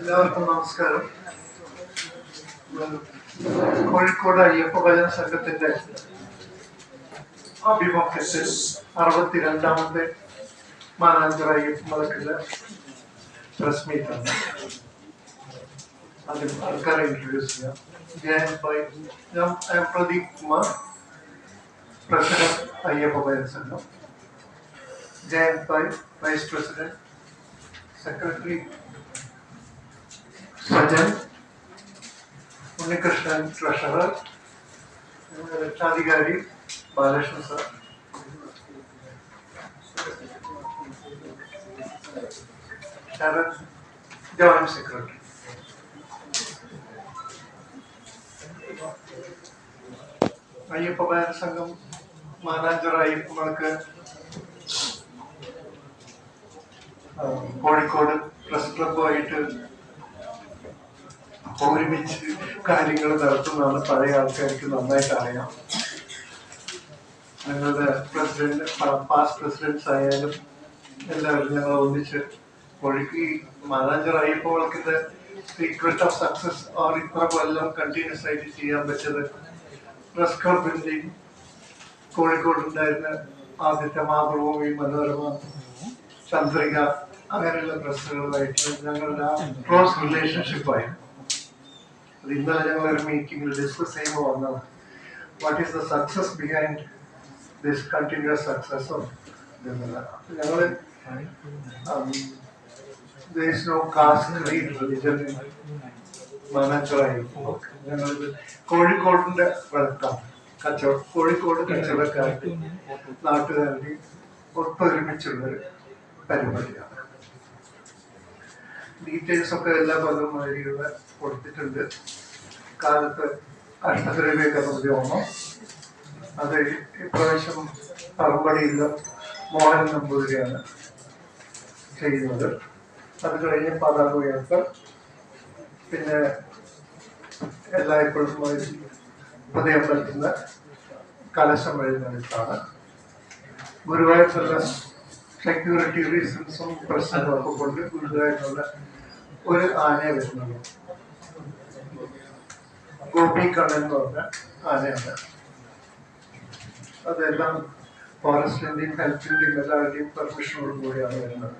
എല്ലാവർക്കും നമസ്കാരം. കോഴിക്കോട് അയ്യപ്പ ഭജന സംഘത്തിന്റെ ആഭിമുഖ്യത്തിൽ 62ാമത്തെ മാനാഞ്ചിറ അയ്യപ്പ മലക്കിന്റെ പ്രസ് മീറ്റാണ്. ആദ്യം ആൾക്കാരെ ഇൻട്രൊഡ്യൂസ് ചെയ്യാം. ഞാൻ Pradeep Kumar, president Ayyappa Bhajana Sangham. Jayant Bhai, vice president. Secretary Sajan, Unnikrishnan treasurer, രക്ഷാധികാരി Balakrishnan sir, Sarath joint secretary. Ayyappa Bhajana Sangham Mananchira അയ്യപ്പങ്ങൾക്ക് കോഴിക്കോട് പ്രസ് ക്ലബുമായിട്ട് ഒരുമിച്ച് കാര്യങ്ങൾ നടത്തുന്നതാണ് പഴയ ആൾക്കാർക്ക് നന്നായിട്ട് അറിയാം. ഞങ്ങളുടെ പ്രസിഡന്റ്, പാസ്റ്റ് പ്രസിഡന്റ്സ് ആയാലും എല്ലാവരും ഞങ്ങൾ ഒന്നിച്ച് ഈ മാനാഞ്ചിറ അയ്യപ്പങ്ങൾക്കിന്റെ സീക്രട്ട് ഓഫ് സക്സസ് ഓർ ഇത്ര കൊല്ലം കണ്ടിന്യൂസ് ആയിട്ട് ചെയ്യാൻ പറ്റത് പ്രസ് ക്ലബിന്റെയും കോഴിക്കോട് ഉണ്ടായിരുന്ന ആദ്യത്തെ മാതൃഭൂമി, മനോരമ, ചന്ദ്രിക അങ്ങനെയുള്ള പ്രസ്സുകളുമായിട്ട് ഞങ്ങളുടെ ആ ക്ലോസ് റിലേഷൻഷിപ്പായിരുന്നു. അത് ഇന്നലെ ഞങ്ങളൊരു മീറ്റിംഗിൽ ഡിസ്കസ് ചെയ്യുമ്പോൾ വന്നതാണ്. What is the success behind this continuous success of ഞങ്ങൾ there is no caste, creed, religion in Mananchira Ayyappa. ഞങ്ങളിത് കോഴിക്കോടിന്റെ വെളുത്താണ് കച്ചവടം. കോഴിക്കോട് കച്ചവടക്കാരുടെ നാട്ടുകാരുടെ ഒത്തൊരുമിച്ചുള്ളൊരു പരിപാടിയാണ്. ഡീറ്റെയിൽസ് ഒക്കെ എല്ലാ പദമാരിയുടെ കൊടുത്തിട്ടുണ്ട്. കാലത്ത് അഷ്ടദ്രവ്യൊക്കെ നോക്കണം. അത് ഇപ്രാവശ്യം പറമ്പടിയില്ല മോഹൻ നമ്പൂതിരിയാണ് ചെയ്യുന്നത്. അത് കഴിഞ്ഞ് പതാക ഉയർത്തൽ, പിന്നെ എല്ലായ്പ്പോഴും പുതിയമ്പലത്തിൽ കലശം എഴുന്നള്ളിട്ടാണ്. ഗുരുവായൂർ സെക്യൂരിറ്റി റീസൺസും പ്രശ്നങ്ങളൊക്കെ കൊണ്ട് ഗുരുവായൂരിനുള്ള ഒരു ആനയെ വരുന്നുള്ളൂ. ഗോപി കണ്ണൻ എന്ന് പറഞ്ഞ ആനയാണ്. അതെല്ലാം ഫോറസ്റ്റിന്റെയും ഹെൽത്തിന്റെയും എല്ലാവരുടെയും പെർമിഷനോട് കൂടിയാണ് വരുന്നത്.